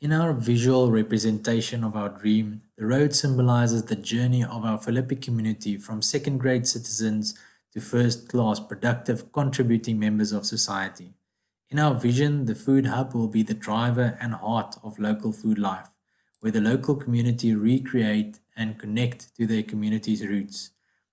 In our visual representation of our dream, the road symbolizes the journey of our Philippi community from second grade citizens to first class productive contributing members of society. In our vision, the food hub will be the driver and heart of local food life, where the local community recreate and connect to their community's roots,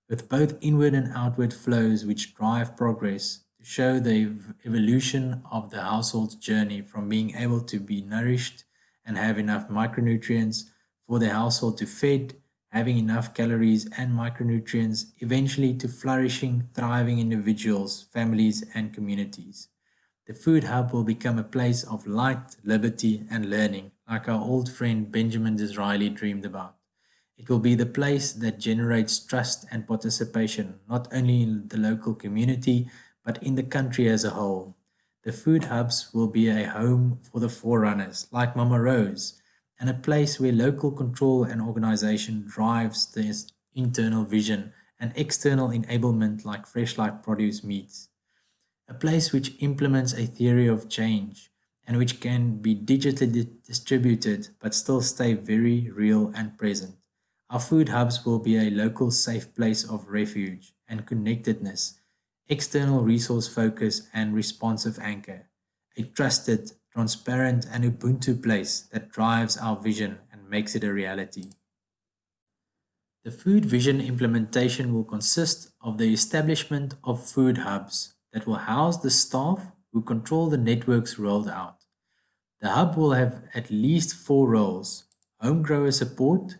with both inward and outward flows which drive progress to show the evolution of the household's journey from being able to be nourished and have enough micronutrients for the household to feed, having enough calories and micronutrients, eventually to flourishing, thriving individuals, families, and communities. The food hub will become a place of light, liberty, and learning, like our old friend Benjamin Disraeli dreamed about. It will be the place that generates trust and participation, not only in the local community, but in the country as a whole. The food hubs will be a home for the forerunners, like Mama Rose, and a place where local control and organization drives the internal vision and external enablement like Fresh Life Produce meets. A place which implements a theory of change and which can be digitally distributed but still stay very real and present. Our food hubs will be a local safe place of refuge and connectedness, external resource focus and responsive anchor, a trusted, transparent and Ubuntu place that drives our vision and makes it a reality. The food vision implementation will consist of the establishment of food hubs that will house the staff who control the networks rolled out. The hub will have at least four roles: home grower support,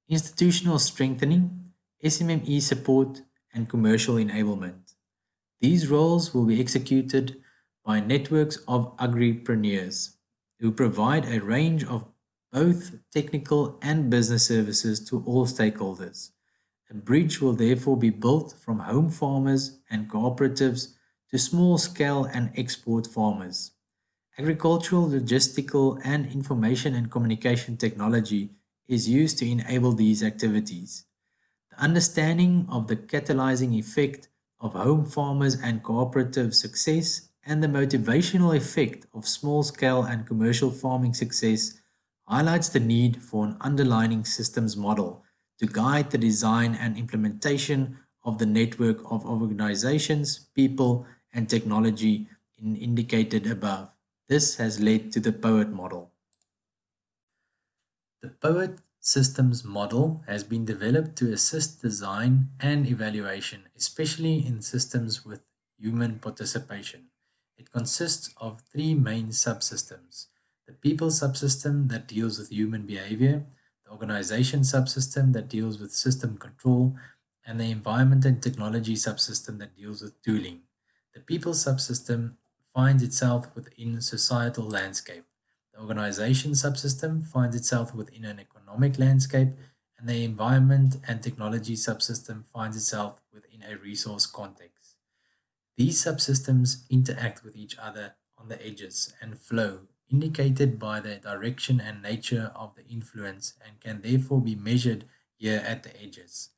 institutional strengthening, SMME support, and commercial enablement. These roles will be executed by networks of agripreneurs who provide a range of both technical and business services to all stakeholders. A bridge will therefore be built from home farmers and cooperatives to small scale and export farmers. Agricultural, logistical, and information and communication technology is used to enable these activities. The understanding of the catalyzing effect of home farmers and cooperative success and the motivational effect of small scale and commercial farming success highlights the need for an underlying systems model to guide the design and implementation of the network of organizations, people, and technology indicated above. This has led to the POET model. The POET systems model has been developed to assist design and evaluation, especially in systems with human participation. It consists of three main subsystems: the people subsystem that deals with human behavior, the organization subsystem that deals with system control, and the environment and technology subsystem that deals with tooling. The people subsystem finds itself within societal landscape. The organization subsystem finds itself within an economic landscape, and the environment and technology subsystem finds itself within a resource context. These subsystems interact with each other on the edges and flow, indicated by the direction and nature of the influence, and can therefore be measured here at the edges.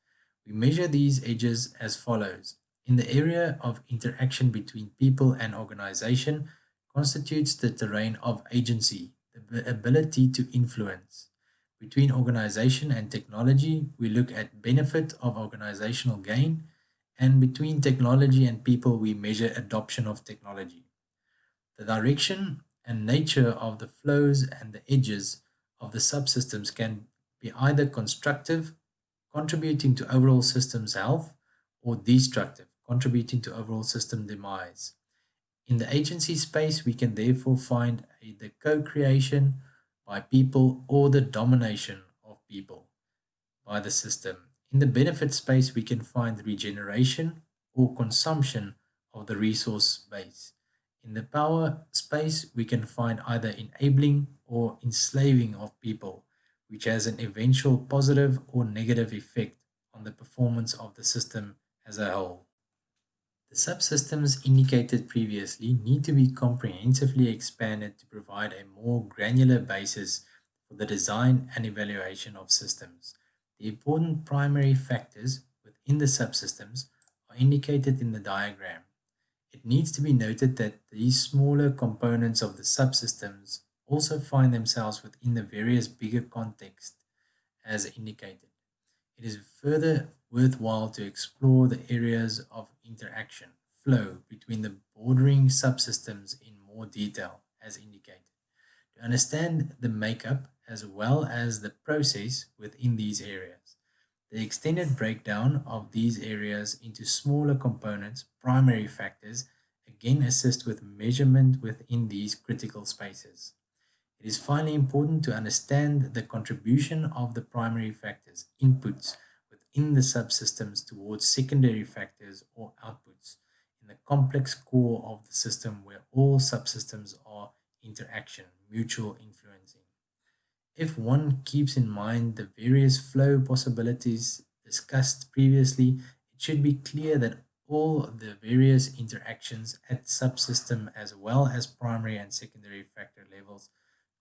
We measure these edges as follows. In the area of interaction between people and organization constitutes the terrain of agency, the ability to influence. Between organization and technology, we look at benefit of organizational gain, and between technology and people, we measure adoption of technology. The direction and nature of the flows and the edges of the subsystems can be either constructive, contributing to overall systems health, or destructive, contributing to overall system demise. In the agency space, we can therefore find the co creation by people or the domination of people by the system. In the benefit space, we can find regeneration or consumption of the resource base. In the power space, we can find either enabling or enslaving of people, which has an eventual positive or negative effect on the performance of the system as a whole. The subsystems indicated previously need to be comprehensively expanded to provide a more granular basis for the design and evaluation of systems. The important primary factors within the subsystems are indicated in the diagram. It needs to be noted that these smaller components of the subsystems also find themselves within the various bigger contexts as indicated. It is further worthwhile to explore the areas of interaction, flow between the bordering subsystems in more detail as indicated. To understand the makeup as well as the process within these areas. The extended breakdown of these areas into smaller components, primary factors, again assist with measurement within these critical spaces. It is finally important to understand the contribution of the primary factors, inputs, within the subsystems towards secondary factors or outputs in the complex core of the system where all subsystems are interaction, mutual influencing. If one keeps in mind the various flow possibilities discussed previously, it should be clear that all the various interactions at subsystem as well as primary and secondary factor levels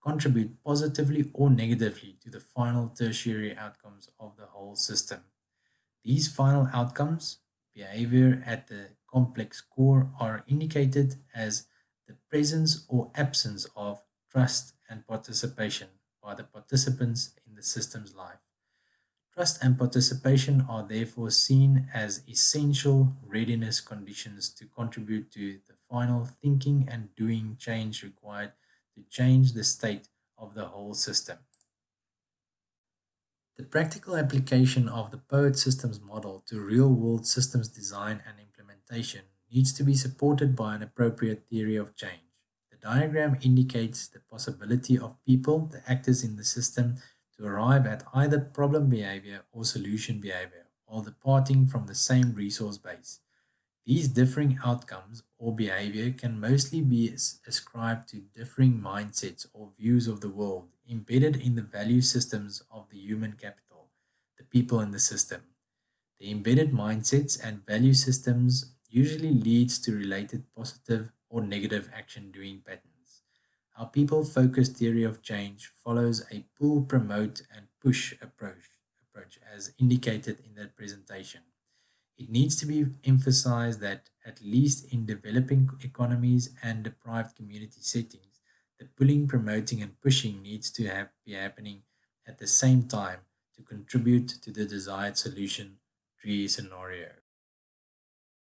contribute positively or negatively to the final tertiary outcomes of the whole system. These final outcomes, behavior at the complex core, are indicated as the presence or absence of trust and participation by the participants in the system's life. Trust and participation are therefore seen as essential readiness conditions to contribute to the final thinking and doing change required to change the state of the whole system. The practical application of the Poet systems model to real world systems design and implementation needs to be supported by an appropriate theory of change. The diagram indicates the possibility of people, the actors in the system, to arrive at either problem behavior or solution behavior while departing from the same resource base. These differing outcomes or behavior can mostly be ascribed to differing mindsets or views of the world embedded in the value systems of the human capital, the people in the system. The embedded mindsets and value systems usually leads to related positive or negative action doing patterns. Our people focused theory of change follows a pull, promote, and push approach as indicated in that presentation. It needs to be emphasized that, at least in developing economies and deprived community settings, the pulling, promoting, and pushing needs to be happening at the same time to contribute to the desired solution tree scenario.